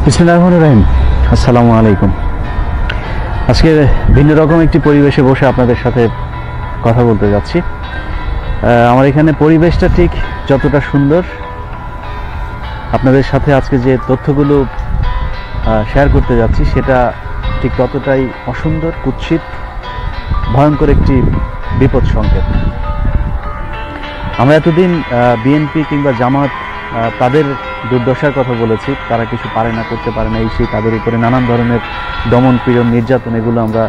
বিসমিল্লাহির রহমানির রহিম। আসসালামু আলাইকুম। আজকে ভিন্ন রকম একটি পরিবেশে বসে আপনাদের সাথে কথা বলতে যাচ্ছি। আমার এখানে পরিবেশটা ঠিক যতটা সুন্দর, আপনাদের সাথে আজকে যে তথ্যগুলো শেয়ার করতে যাচ্ছি সেটা ঠিক ততটাই অসুন্দর, কুৎসিত, ভয়ঙ্কর একটি বিপদ সংকেত। আমরা এতদিন বিএনপি কিংবা জামাত তাদের দুর্দশার কথা বলেছি, তারা কিছু পারে না, করতে পারে না, এই সেই তাদের উপরে নানান ধরনের দমন পীড়ন, নির্যাতন এগুলো আমরা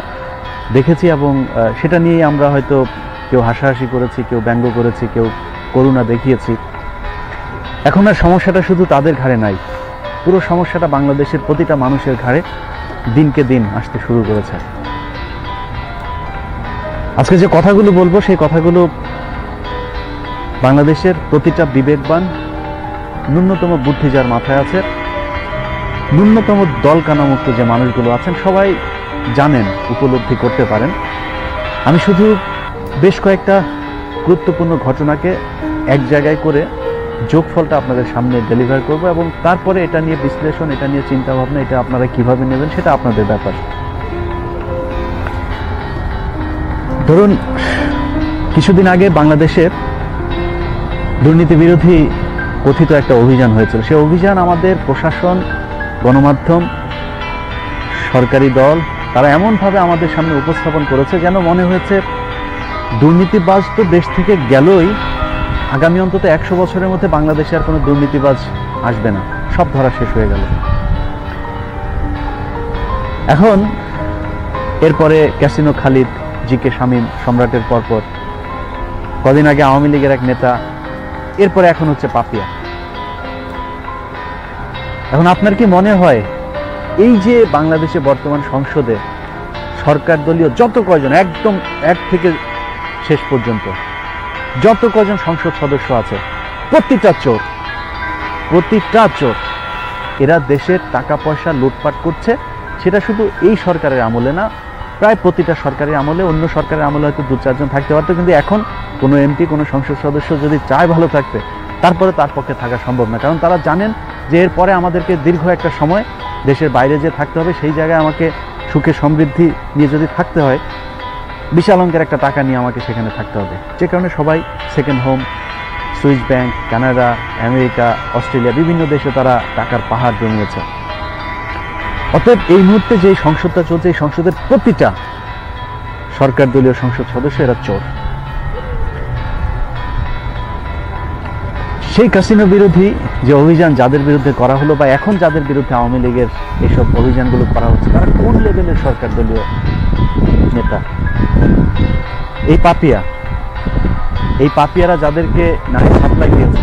দেখেছি এবং সেটা নিয়েই আমরা হয়তো কেউ হাসাহাসি করেছি, কেউ ব্যঙ্গ করেছি, কেউ করুণা দেখিয়েছি। এখন আর সমস্যাটা শুধু তাদের ঘাড়ে নাই, পুরো সমস্যাটা বাংলাদেশের প্রতিটা মানুষের ঘাড়ে দিনকে দিন আসতে শুরু করেছে। আজকে যে কথাগুলো বলবো সেই কথাগুলো বাংলাদেশের প্রতিটা বিবেকবান, ন্যূনতম বুদ্ধি যার মাথায় আছে, ন্যূনতম দল কানামুক্ত যে মানুষগুলো আছেন সবাই জানেন, উপলব্ধি করতে পারেন। আমি শুধু বেশ কয়েকটা গুরুত্বপূর্ণ ঘটনাকে এক জায়গায় করে যোগফলটা আপনাদের সামনে ডেলিভার করব এবং তারপরে এটা নিয়ে বিশ্লেষণ, এটা নিয়ে চিন্তা ভাবনা, এটা আপনারা কিভাবে নেবেন সেটা আপনাদের ব্যাপার। ধরুন, কিছুদিন আগে বাংলাদেশে দুর্নীতি বিরোধী কথিত একটা অভিযান হয়েছিল। সেই অভিযান আমাদের প্রশাসন, গণমাধ্যম, সরকারি দল তারা এমনভাবে আমাদের সামনে উপস্থাপন করেছে যেন মনে হয়েছে দুর্নীতিবাজ তো দেশ থেকে গেলই, আগামী অন্তত 100 বছরের মধ্যে বাংলাদেশে আর কোনো দুর্নীতিবাজ আসবে না, সব ধরা শেষ হয়ে গেল। এখন এরপরে ক্যাসিনো খালিদ, জিকে শামীম, সম্রাটের পরপর কদিন আগে আওয়ামী লীগের এক নেতা, এরপরে এখন হচ্ছে পাপিয়া। এখন আপনার কি মনে হয় এই যে বাংলাদেশে বর্তমান সংসদে সরকার দলীয় যত কয়জন, একদম এক থেকে শেষ পর্যন্ত যত কয়জন সংসদ সদস্য আছে, প্রতিটা চোর, এরা দেশের টাকা পয়সা লুটপাট করছে। সেটা শুধু এই সরকারের আমলে না, প্রায় প্রতিটা সরকারের আমলে, অন্য সরকারের আমলে হয়তো 2-4 জন থাকতে পারতো, কিন্তু এখন কোনো এমপি, কোনো সংসদ সদস্য যদি চায় ভালো থাকতে, তারপরে তার পক্ষে থাকা সম্ভব না। কারণ তারা জানেন যে এরপরে আমাদেরকে দীর্ঘ একটা সময় দেশের বাইরে যে থাকতে হবে, সেই জায়গায় আমাকে সুখে সমৃদ্ধি নিয়ে যদি থাকতে হয়, বিশাল অঙ্কের একটা টাকা নিয়ে আমাকে সেখানে থাকতে হবে। যে কারণে সবাই second home, Swiss bank, Canada, America, Australia, বিভিন্ন দেশে তারা টাকার পাহাড় জমিয়েছে। অতএব এই মুহূর্তে যে সংসদটা চলছে, এই সংসদের প্রতিটা সরকার দলীয় সংসদ সদস্য এরা চোর। সেই কাসিনো বিরোধী যে অভিযান যাদের বিরুদ্ধে করা হলো, বা এখন যাদের বিরুদ্ধে আওয়ামী লীগের এইসব অভিযানগুলো করা হচ্ছে, তারা কোন লেভেলের সরকার দলীয় নেতা? এই পাপিয়ারা যাদেরকে নারী সাপ্লাই দিয়েছে,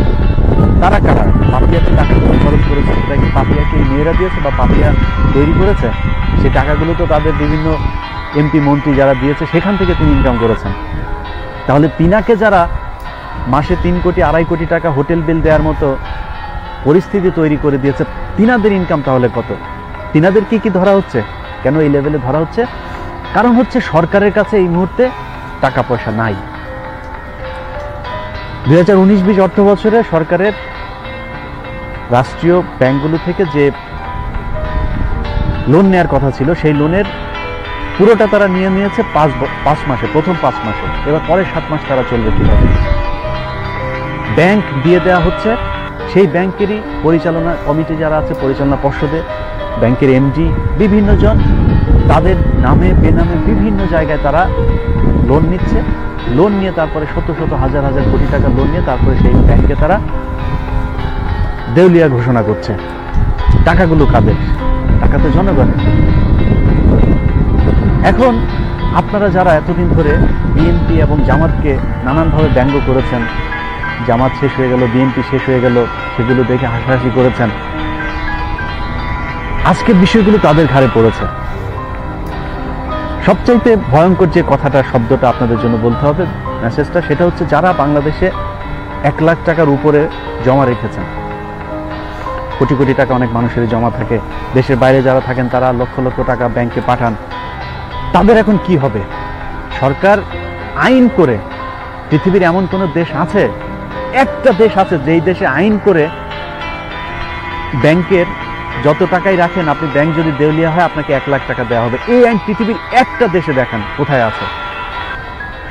তারা কারা? পাপিয়াকে টাকা খরচ করেছে, সেটা কি পাপিয়াকে মেয়েরা দিয়েছে বা পাপিয়া তৈরি করেছে? সেই টাকাগুলো তো তাদের বিভিন্ন এমপি মন্ত্রী যারা দিয়েছে, সেখান থেকে তিনি ইনকাম করেছেন। তাহলে তিনাকে যারা মাসে 3 কোটি 2.5 কোটি টাকা হোটেল বিল দেওয়ার মতো পরিস্থিতি তৈরি করে দিয়েছে, তিনাদের ইনকাম তাহলে কত? তিনাদের কি ধরা হচ্ছে? কেন এই লেভেলে ধরা হচ্ছে? কারণ হচ্ছে সরকারের কাছে এই মুহূর্তে টাকা পয়সা নাই। 2019-20 অর্থ বছরে সরকারের রাষ্ট্রীয় ব্যাংকগুলো থেকে যে লোন নেওয়ার কথা ছিল, সেই লোনের পুরোটা তারা নিয়ে নিয়েছে 5 মাসে, প্রথম 5 মাসে। এবার পরের 7 মাস তারা চলবে কিভাবে? ব্যাংক দিয়ে দেওয়া হচ্ছে, সেই ব্যাংকেরই পরিচালনা কমিটি যারা আছে, পরিচালনা পর্ষদে ব্যাংকের এমডি বিভিন্ন জন, তাদের নামে বেনামে বিভিন্ন জায়গায় তারা লোন নিচ্ছে। লোন নিয়ে তারপরে শত শত হাজার হাজার কোটি টাকা লোন নিয়ে তারপরে সেই ব্যাংকে তারা দেউলিয়া ঘোষণা করছে। টাকাগুলো কাদের? টাকা তো জনগণের। এখন আপনারা যারা এতদিন ধরে বিএনপি এবং জামাতকে নানানভাবে ব্যঙ্গ করেছেন, জামাত শেষ হয়ে গেল, বিএনপি শেষ হয়ে গেল, সেগুলো দেখে হাসাহাসি করেছেন, আজকের বিষয়গুলো তাদের ঘাড়ে পড়েছে। সবচাইতে ভয়ঙ্কর যে কথাটা, শব্দটা আপনাদের জন্য বলতে হবে, মেসেজটা, সেটা হচ্ছে যারা বাংলাদেশে 1 লাখ টাকার উপরে জমা রেখেছেন, কোটি কোটি টাকা অনেক মানুষের জমা থাকে, দেশের বাইরে যারা থাকেন তারা লক্ষ লক্ষ টাকা ব্যাংকে পাঠান, তাদের এখন কি হবে? সরকার আইন করে, পৃথিবীর এমন কোন দেশ আছে? একটা দেশ আছে যেই দেশে আইন করে ব্যাংকের যত টাকাই রাখেন, আপনি ব্যাংক যদি দেউলিয়া হয় আপনাকে 1 লাখ টাকা দেওয়া হবে। এই আইন পৃথিবীর একটা দেশে দেখান কোথায় আছে?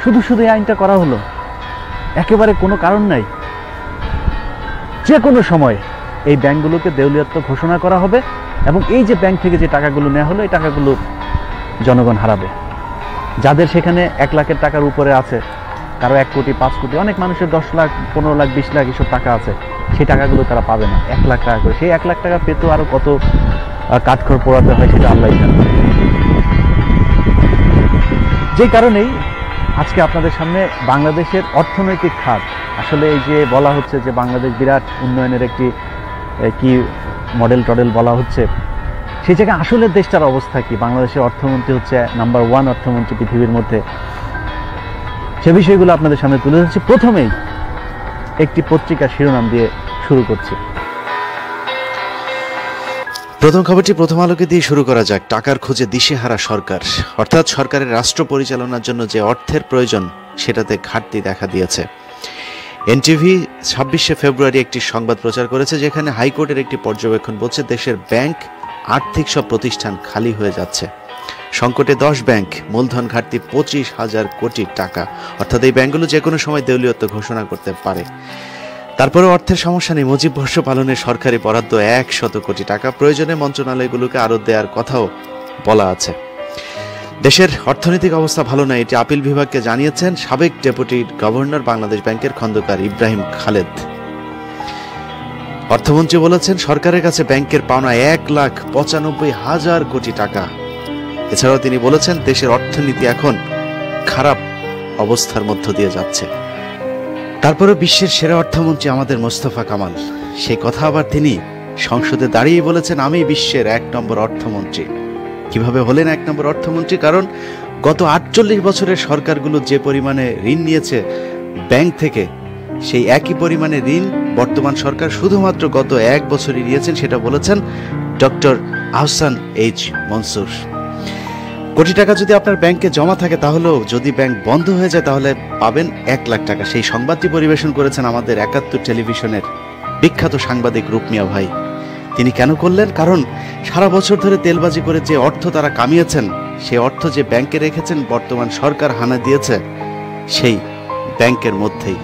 শুধু শুধু এই আইনটা করা হলো, একেবারে কোনো কারণ নাই। যে কোনো সময় এই ব্যাংকগুলোকে দেউলিয়াত্ব ঘোষণা করা হবে এবং এই যে ব্যাংক থেকে যে টাকাগুলো নেওয়া হলো, এই টাকাগুলো জনগণ হারাবে। যাদের সেখানে 1 লাখের টাকার উপরে আছে, কারো 1 কোটি, 5 কোটি, অনেক মানুষের 10 লাখ, 15 লাখ, 20 লাখ এসব টাকা আছে, সেই টাকাগুলো তারা পাবে না। 1 লাখ টাকা করে, সেই 1 লাখ টাকা পেতেও আরো কত কাঠখড় পোড়াতে হয় সেটা আল্লাহই জানে। যে কারণেই আজকে আপনাদের সামনে বাংলাদেশের অর্থনৈতিক খাত, আসলে এই যে বলা হচ্ছে যে বাংলাদেশ বিরাট উন্নয়নের একটি কি মডেল টডেল বলা হচ্ছে, সেই জায়গায় আসলে দেশটার অবস্থা কি? বাংলাদেশের অর্থমন্ত্রী হচ্ছে নাম্বার 1 অর্থমন্ত্রী পৃথিবীর মধ্যে। সে বিষয়গুলো আপনাদের সামনে তুলে ধরছি। প্রথমেই একটি পত্রিকার শিরোনাম দিয়ে শুরু করছি। প্রথম খবরটি প্রথম আলোকে দিয়ে শুরু করা যাক। টাকার খোঁজে দিশেহারা সরকার, অর্থাৎ সরকারের রাষ্ট্র পরিচালনার জন্য যে অর্থের প্রয়োজন সেটাতে ঘাটতি দেখা দিয়েছে। এনটিভি 26শে ফেব্রুয়ারি একটি সংবাদ প্রচার করেছে, যেখানে হাইকোর্টের একটি পর্যবেক্ষণ বলছে দেশের ব্যাংক, আর্থিক সব প্রতিষ্ঠান খালি হয়ে যাচ্ছে। সংকটে 10 ব্যাংক, মূলধন ঘাটতি 25,000 কোটি টাকা, অর্থাৎ এই ব্যাংকগুলো যে কোনো সময় দেউলিয়ত্ব ঘোষণা করতে পারে। তারপরে অর্থের সমস্যা নেই, মুজিব বর্ষ পালনে সরকারি বরাদ্দ 100 কোটি টাকা, প্রয়োজনে মন্ত্রণালয়গুলোকে আরও দেওয়ার কথাও বলা আছে। দেশের অর্থনৈতিক অবস্থা ভালো নয়, এটি আপিল বিভাগকে জানিয়েছেন সাবেক ডেপুটি গভর্নর বাংলাদেশ ব্যাংকের খন্দকার ইব্রাহিম খালেদ। অর্থমন্ত্রী বলেছেন সরকারের কাছে ব্যাংকের পাওনা 1,95,000 কোটি টাকা। এছাড়াও তিনি বলেছেন দেশের অর্থনীতি এখন খারাপ অবস্থার মধ্য দিয়ে যাচ্ছে। তারপরে বিশ্বের সেরা অর্থমন্ত্রী আমাদের মোস্তফা কামাল, সেই কথা আবার তিনি সংসদে দাঁড়িয়ে বলেছেন আমি বিশ্বের 1 নম্বর অর্থমন্ত্রী। কিভাবে হলেন 1 নম্বর অর্থমন্ত্রী? কারণ গত 48 বছরের সরকারগুলো যে পরিমাণে ঋণ নিয়েছে ব্যাংক থেকে, সেই একই পরিমাণে ঋণ বর্তমান সরকার শুধুমাত্র গত 1 বছরই নিয়েছেন, সেটা বলেছেন ডক্টর আহসান এইচ মনসুর। কোটি টাকা যদি আপনার ব্যাংকে জমা থাকে, তাহলেও যদি ব্যাংক বন্ধ হয়ে যায় তাহলে পাবেন 1 লাখ টাকা। সেই সংবাদটি পরিবেশন করেছেন আমাদের 71 টেলিভিশনের বিখ্যাত সাংবাদিক রূপমিয়া ভাই। তিনি কেন করলেন? কারণ সারা বছর ধরে তেলবাজি করে যে অর্থ তারা কামিয়েছেন, সেই অর্থ যে ব্যাংকে রেখেছেন বর্তমান সরকার হানা দিয়েছে সেই ব্যাংকের মধ্যেই।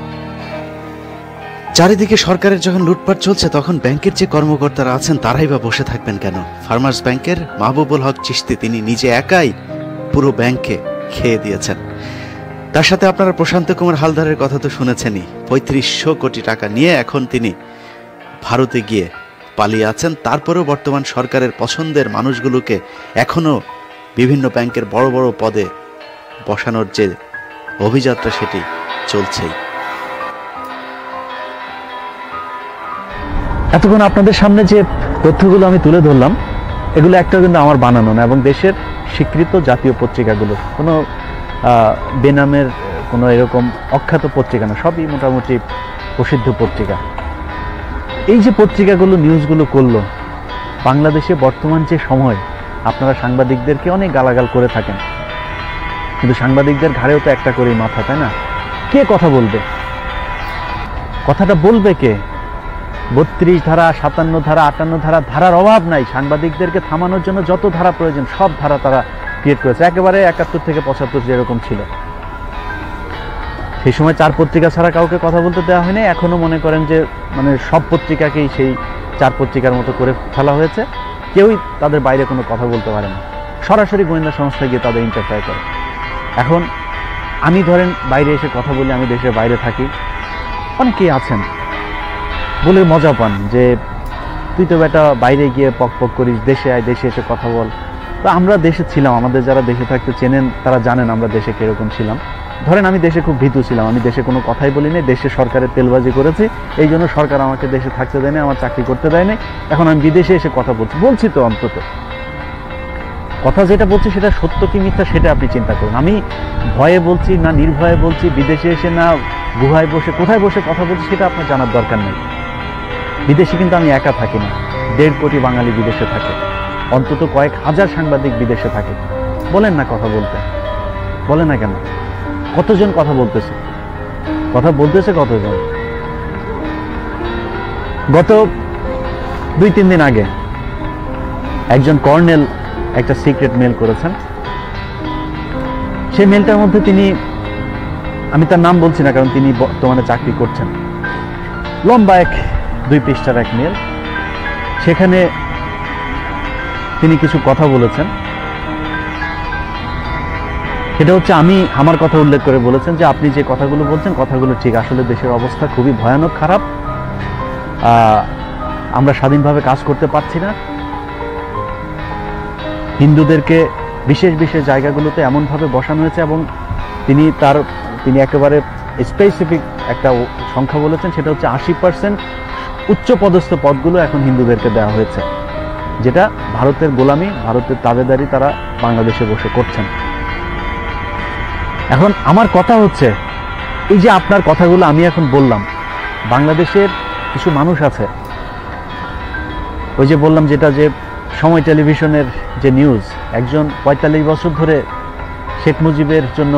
চারিদিকে সরকারের যখন লুটপাট চলছে, তখন ব্যাংকের যে কর্মকর্তারা আছেন তারাই বা বসে থাকবেন কেন? ফার্মার্স ব্যাংকের মাহবুবুল হক চিশতি তিনি নিজে একাই পুরো ব্যাংকে খেয়ে দিয়েছেন। তার সাথে আপনারা প্রশান্ত কুমার হালদারের কথা তো শুনেছেনই। 3500 কোটি টাকা নিয়ে এখন তিনি ভারতে গিয়ে পালিয়ে আছেন। তারপরেও বর্তমান সরকারের পছন্দের মানুষগুলোকে এখনো বিভিন্ন ব্যাংকের বড় বড় পদে বসানোর যে অভিযাত্রা সেটি চলছেই। এতক্ষণ আপনাদের সামনে যে তথ্যগুলো আমি তুলে ধরলাম, এগুলো একটাও কিন্তু আমার বানানো না, এবং দেশের স্বীকৃত জাতীয় পত্রিকাগুলো, কোনো বেনামের কোনো এরকম অখ্যাত পত্রিকা না, সবই মোটামুটি প্রসিদ্ধ পত্রিকা। এই যে পত্রিকাগুলো নিউজগুলো করলো, বাংলাদেশে বর্তমান যে সময়, আপনারা সাংবাদিকদেরকে অনেক গালাগাল করে থাকেন, কিন্তু সাংবাদিকদের ঘাড়েও তো একটা করেই মাথা, তাই না? কে কথা বলবে? কথাটা বলবে কে? 32 ধারা, 57 ধারা, 58 ধারা, ধারার অভাব নাই। সাংবাদিকদেরকে থামানোর জন্য যত ধারা প্রয়োজন সব ধারা তারা ক্রিয়েট করেছে, একেবারে 71 থেকে 75 যেরকম ছিল। সেই সময় 4 পত্রিকা ছাড়া কাউকে কথা বলতে দেওয়া হয়নি। এখনো মনে করেন যে মানে সব পত্রিকাকেই সেই 4 পত্রিকার মতো করে ফেলা হয়েছে, কেউই তাদের বাইরে কোনো কথা বলতে পারে না, সরাসরি গোয়েন্দা সংস্থায় গিয়ে তাদের ইন্টারফেয়ার করে। এখন আমি ধরেন বাইরে এসে কথা বলি, আমি দেশের বাইরে থাকি, অনেকেই আছেন বলে মজা পান যে তুই তো বেটা বাইরে গিয়ে পক পক করিস, দেশে আয়, দেশে এসে কথা বল। তো আমরা দেশে ছিলাম, আমাদের যারা দেশে থাকতে চেনেন তারা জানেন আমরা দেশে কিরকম ছিলাম। ধরেন আমি দেশে খুব ভীতু ছিলাম, আমি দেশে কোনো কথাই বলিনি, দেশে সরকারের তেলবাজি করেছি, এই জন্য সরকার আমাকে দেশে থাকতে দেয়নি, আমার চাকরি করতে দেয়নি। এখন আমি বিদেশে এসে কথা বলছি তো অন্তত কথা যেটা বলছি সেটা সত্য কি মিথ্যা সেটা আপনি চিন্তা করুন। আমি ভয়ে বলছি না নির্ভয়ে বলছি, বিদেশে এসে না গুহায় বসে কোথায় বসে কথা বলছি সেটা আপনার জানার দরকার নেই। বিদেশে কিন্তু আমি একা থাকি না, 1.5 কোটি বাঙালি বিদেশে থাকে, অন্তত কয়েক হাজার সাংবাদিক বিদেশে থাকে। বলেন না কথা বলতে, বলে না কেন? কতজন কথা বলতেছে কতজন? গত 2-3 দিন আগে একজন কর্নেল একটা সিক্রেট মেল করেছেন। সেই মেলটার মধ্যে তিনি, আমি তার নাম বলছি না কারণ তিনি বর্তমানে চাকরি করছেন, লম্বা 2 পৃষ্ঠার এক মেল। সেখানে তিনি কিছু কথা বলেছেন। এটা হচ্ছে, আমি আমার কথা উল্লেখ করে বলেছেন যে আপনি যে কথাগুলো বলছেন কথাগুলো ঠিক, আসলে দেশের অবস্থা খুবই ভয়ানক খারাপ, আমরা স্বাধীনভাবে কাজ করতে পারছি না, হিন্দুদেরকে বিশেষ বিশেষ জায়গাগুলোতে এমনভাবে বসানো হয়েছে, এবং তিনি একেবারে স্পেসিফিক একটা সংখ্যা বলেছেন, সেটা হচ্ছে 80% উচ্চপদস্থ পদগুলো এখন হিন্দুদেরকে দেওয়া হয়েছে, যেটা ভারতের গোলামি, ভারতের তাবেদারি তারা বাংলাদেশে বসে করছেন। এখন আমার কথা হচ্ছে, এই যে আপনার কথাগুলো আমি এখন বললাম, বাংলাদেশের কিছু মানুষ আছে, ওই যে বললাম যেটা, যে সময় টেলিভিশনের যে নিউজ, একজন 45 বছর ধরে শেখ মুজিবের জন্য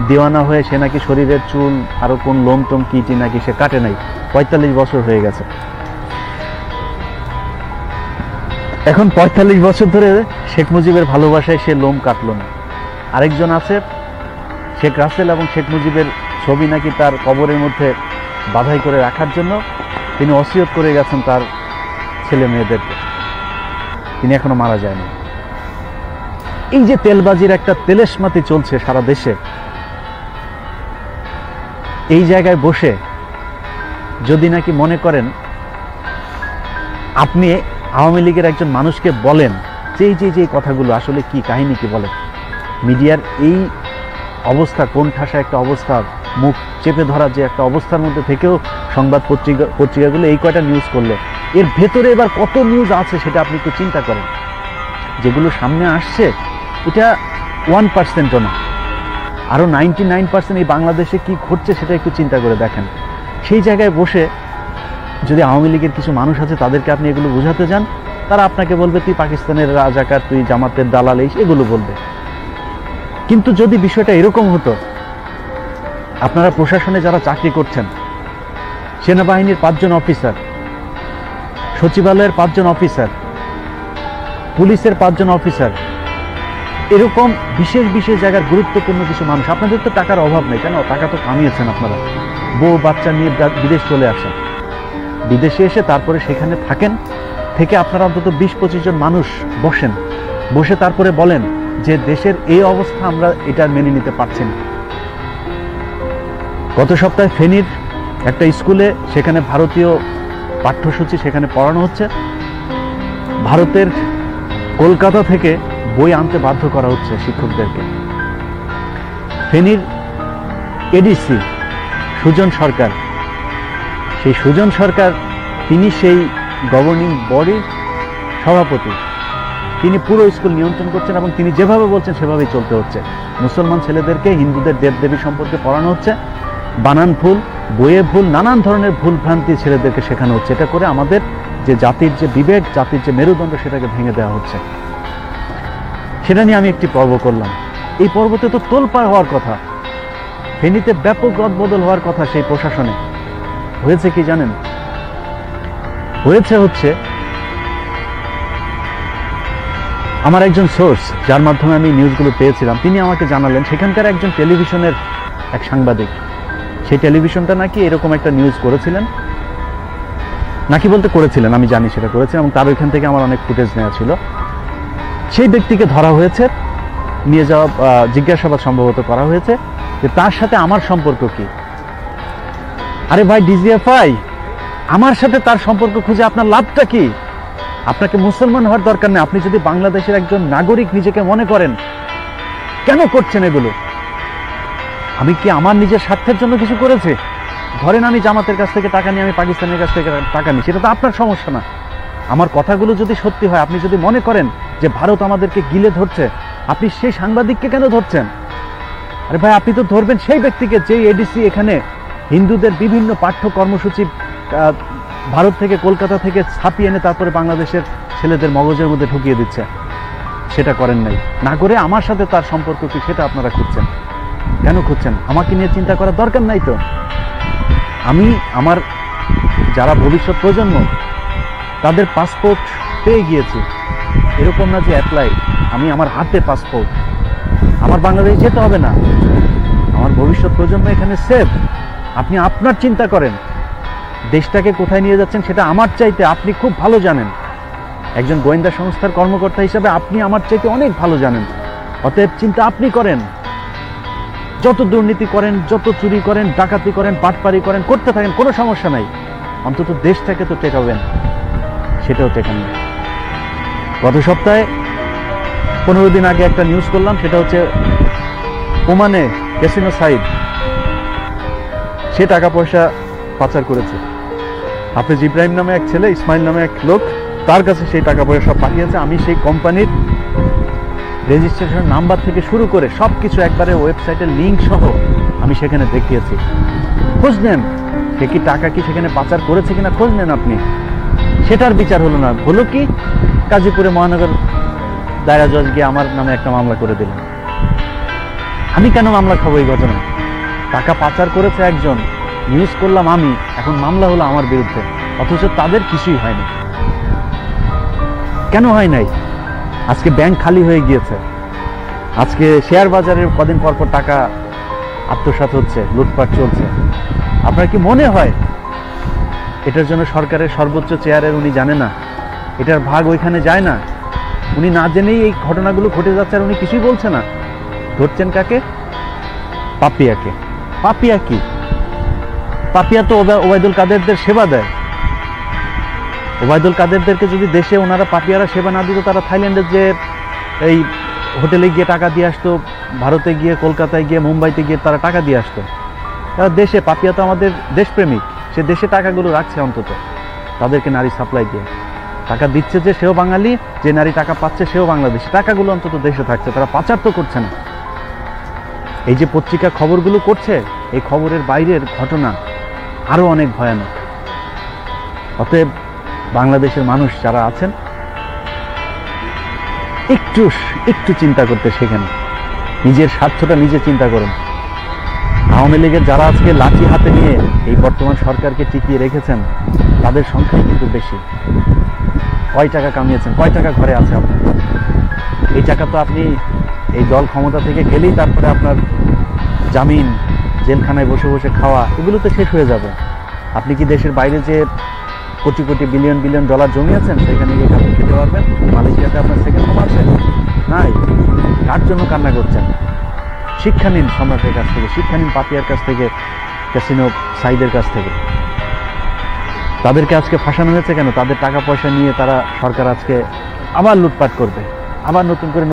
দিওয়ানা হয়ে সে নাকি শরীরের চুল আরো কোন লোমটোম কিটি নাকি সে কাটে নাই, 45 বছর হয়ে গেছে। এখন 45 বছর ধরে শেখ মুজিবের ভালোবাসায় সে লোম কাটলো না। আরেকজন আছে, শেখ রাসেল এবং শেখ মুজিবের ছবি নাকি তার কবরের মধ্যে বাধাই করে রাখার জন্য তিনি ওসিয়ত করে গেছেন তার ছেলে মেয়েদেরকে, তিনি এখনো মারা যায়নি। এই যে তেলবাজির একটা তেলেশমাতি চলছে সারা দেশে, এই জায়গায় বসে যদি নাকি মনে করেন আপনি আওয়ামী লীগের একজন মানুষকে বলেন যে এই কথাগুলো আসলে কি কাহিনী, কি বলেন, মিডিয়ার এই অবস্থা, কোন ঠাসা একটা অবস্থা, মুখ চেপে ধরা যে একটা অবস্থার মধ্যে থেকেও সংবাদ পত্রিকাগুলো এই কয়টা নিউজ করলো, এর ভেতরে এবার কত নিউজ আছে সেটা আপনি একটু চিন্তা করেন। যেগুলো সামনে আসছে এটা 1%ও না, আরো 99% এই বাংলাদেশে কি ঘটছে সেটা একটু চিন্তা করে দেখেন। সেই জায়গায় বসে যদি আওয়ামী লীগের কিছু মানুষ আছে তাদেরকে আপনি এগুলো বোঝাতে যান, তারা আপনাকে বলবে তুই পাকিস্তানের রাজাকার, তুই জামাতের দালাল, এগুলো বলবে। কিন্তু যদি বিষয়টা এরকম হতো, আপনারা প্রশাসনে যারা চাকরি করছেন, সেনাবাহিনীর 5 জন অফিসার, সচিবালয়ের 5 জন অফিসার, পুলিশের 5 জন অফিসার, এরকম বিশেষ বিশেষ জায়গার গুরুত্বপূর্ণ কিছু মানুষ, আপনাদের তো টাকার অভাব নেই, কেন টাকা তো কামিয়েছেন আপনারা, বউ বাচ্চা নিয়ে বিদেশ চলে আসেন, বিদেশে এসে তারপরে সেখানে থাকেন, থেকে আপনারা অন্তত 20-25 জন মানুষ বসেন, বসে তারপরে বলেন যে দেশের এই অবস্থা আমরা এটা মেনে নিতে পারছি না। গত সপ্তাহে ফেনীর একটা স্কুলে, সেখানে ভারতীয় পাঠ্যসূচি সেখানে পড়ানো হচ্ছে, ভারতের কলকাতা থেকে বই আনতে বাধ্য করা হচ্ছে শিক্ষকদেরকে। ফেনীর এডিসি সুজন সরকার, সেই সুজন সরকার তিনি সেই গভর্নিং বডির সভাপতি, তিনি পুরো স্কুল নিয়ন্ত্রণ করছেন এবং তিনি যেভাবে বলছেন সেভাবেই চলতে হচ্ছে। মুসলমান ছেলেদেরকে হিন্দুদের দেবদেবী সম্পর্কে পড়ানো হচ্ছে, বানান ভুল, বইয়ে ভুল, নানান ধরনের ভুল ভ্রান্তি ছেলেদেরকে শেখানো হচ্ছে। এটা করে আমাদের যে জাতির যে বিবেক, জাতির যে মেরুদণ্ড, সেটাকে ভেঙে দেওয়া হচ্ছে। সেটা নিয়ে আমি একটি পর্ব করলাম। এই পর্বতে তো তোলপাড় হওয়ার কথা, ফেনীতে ব্যাপক রদবদল হওয়ার কথা। সেই প্রশাসনে হয়েছে কি জানেন? হচ্ছে আমার একজন সোর্স, যার মাধ্যমে আমি নিউজগুলো পেয়েছিলাম, তিনি আমাকে জানালেন সেখানকার একজন টেলিভিশনের এক সাংবাদিক, সেই টেলিভিশনটা নাকি এরকম একটা নিউজ করেছিলেন, নাকি বলতে করেছিলেন, আমি জানি সেটা করেছেন, এবং তার ওইখান থেকে আমার অনেক ফুটেজ নেওয়া ছিল। সেই ব্যক্তিকে ধরা হয়েছে, নিয়ে যাওয়া, জিজ্ঞাসাবাদ সম্ভবত করা হয়েছে যে তার সাথে আমার সম্পর্ক কি। আরে ভাই ডিজিএফআই, আমার সাথে তার সম্পর্ক খুঁজে আপনার লাভটা কি? আপনাকে মুসলমান হওয়ার দরকার নেই। আপনি যদি বাংলাদেশের একজন নাগরিক নিজেকে মনে করেন, কেন করছেন এগুলো? আমি কি আমার নিজের স্বার্থের জন্য কিছু করেছি? ধরেন আমি জামাতের কাছ থেকে টাকা নিয়ে আমি পাকিস্তানের কাছ থেকে টাকা নিই, সেটা তো আপনার সমস্যা না। আমার কথাগুলো যদি সত্যি হয়, আপনি যদি মনে করেন যে ভারত আমাদেরকে গিলে ধরছে, আপনি সেই সাংবাদিককে কেন ধরছেন? আরে ভাই, আপনি তো ধরবেন সেই ব্যক্তিকে যে এডিসি এখানে হিন্দুদের বিভিন্ন পাঠ্য কর্মসূচি ভারত থেকে, কলকাতা থেকে ছাপিয়ে এনে তারপরে বাংলাদেশের ছেলেদের মগজের মধ্যে ঢুকিয়ে দিচ্ছে। সেটা করেন নাই, না করে আমার সাথে তার সম্পর্ক কি সেটা আপনারা খুঁজছেন। কেন খুঁজছেন? আমাকে নিয়ে চিন্তা করার দরকার নাই তো। আমি আমার যারা ভবিষ্যৎ প্রজন্ম, তাদের পাসপোর্ট পেয়ে গিয়েছি। এরকম না যে অ্যাপ্লাই, আমি আমার হাতে পাসপোর্ট, আমার বাংলাদেশ যেতে হবে না, আমার ভবিষ্যৎ প্রজন্ম এখানে সেফ। আপনি আপনার চিন্তা করেন, দেশটাকে কোথায় নিয়ে যাচ্ছেন সেটা আমার চাইতে আপনি খুব ভালো জানেন। একজন গোয়েন্দা সংস্থার কর্মকর্তা হিসাবে আপনি আমার চাইতে অনেক ভালো জানেন। অতএব চিন্তা আপনি করেন। যত দুর্নীতি করেন, যত চুরি করেন, ডাকাতি করেন, পাটপারি করেন, করতে থাকেন, কোনো সমস্যা নাই, অন্তত দেশটাকে তো টেকাবেন। সেটাও টেকান না। গত সপ্তাহে 15 দিন আগে একটা নিউজ করলাম, সেটা হচ্ছে ওমানে ক্যাসিনো সাইদ, সে টাকা পয়সা পাচার করেছে। হাফেজ ইব্রাহিম নামে এক ছেলে, ইসমাইল নামে এক লোক, তার কাছে সেই টাকা পয়সা সব পাঠিয়েছে। আমি সেই কোম্পানির রেজিস্ট্রেশন নাম্বার থেকে শুরু করে সবকিছু একবারে ওয়েবসাইটের লিঙ্ক সহ আমি সেখানে দেখিয়েছি। খোঁজ নেন, সে কি টাকা কি সেখানে পাচার করেছে কিনা খোঁজ নেন আপনি। সেটার বিচার হলো না, হলো কি গাজীপুরে মহানগর দায়রা জজ গিয়ে আমার নামে একটা মামলা করে দিলেন। আমি কেন মামলা খাবো এই ঘটনা? টাকা পাচার করেছে একজন, নিউজ করলাম আমি, এখন মামলা হলো আমার বিরুদ্ধে, অথচ তাদের কিছুই হয়নি। কেন হয় নাই? আজকে ব্যাংক খালি হয়ে গিয়েছে, আজকে শেয়ার বাজারের কদিন পর পর টাকা আত্মসাৎ হচ্ছে, লুটপাট চলছে। আপনার কি মনে হয় এটার জন্য সরকারের সর্বোচ্চ চেয়ারের উনি জানে না? এটার ভাগ ওইখানে যায় না? উনি না জেনেই এই ঘটনাগুলো ঘটে যাচ্ছে আর উনি কিছুই বলছে না। ধরছেন কাকে? পাপিয়াকে। পাপিয়া কি? পাপিয়া তো ওবায়দুল কাদেরদের সেবা দেয়। ওবায়দুল কাদেরদেরকে যদি দেশে ওনারা পাপিয়ারা সেবা না দিত, তারা থাইল্যান্ডের যে এই হোটেলে গিয়ে টাকা দিয়ে আসতো, ভারতে গিয়ে, কলকাতায় গিয়ে, মুম্বাইতে গিয়ে তারা টাকা দিয়ে আসতো। তারা দেশে, পাপিয়া তো আমাদের দেশপ্রেমিক, সে দেশে টাকাগুলো রাখছে, অন্তত তাদেরকে নারী সাপ্লাই দিয়ে টাকা দিচ্ছে, যে সেও বাঙালি, যে নারী টাকা পাচ্ছে সেও বাংলাদেশি, টাকাগুলো অন্তত দেশে থাকছে, তারা পাচার তো করছে না। এই যে পত্রিকা খবরগুলো করছে, এই খবরের বাইরের ঘটনা আরো অনেক ভয়ানক। অতএব বাংলাদেশের মানুষ যারা আছেন, একটু চিন্তা করতে শেখেন, নিজের স্বার্থটা নিজে চিন্তা করুন। আওয়ামী লীগের যারা আজকে লাঠি হাতে নিয়ে এই বর্তমান সরকারকে টিকিয়ে রেখেছেন, তাদের সংখ্যাই কিন্তু বেশি। কয় টাকা কামিয়েছেন, কয় টাকা ঘরে আছে আপনার? এই টাকা তো আপনি এই দল ক্ষমতা থেকে গেলেই তারপরে আপনার জামিন, জেলখানায় বসে বসে খাওয়া, এগুলো তো শেষ হয়ে যাবে। আপনি কি দেশের বাইরে যে crore crore billion billion dollar জমিয়েছেন সেখানে গিয়ে আপনি খেতে পারবেন? মালয়েশিয়াতে আপনার সেকেন্ড হোম আছে? নাই। কার জন্য কান্না করছেন? শিক্ষা নিন সম্রাটের কাছ থেকে, শিক্ষা নিন পাপিয়ার কাছ থেকে, ক্যাসিনো সাইদের কাছ থেকে। তাদেরকে আজকে ফাঁসানো হয়েছে কেন? তাদের টাকা পয়সা নিয়ে তারা, সরকার আজকে আবার লুটপাট করবে, আবার নতুন করে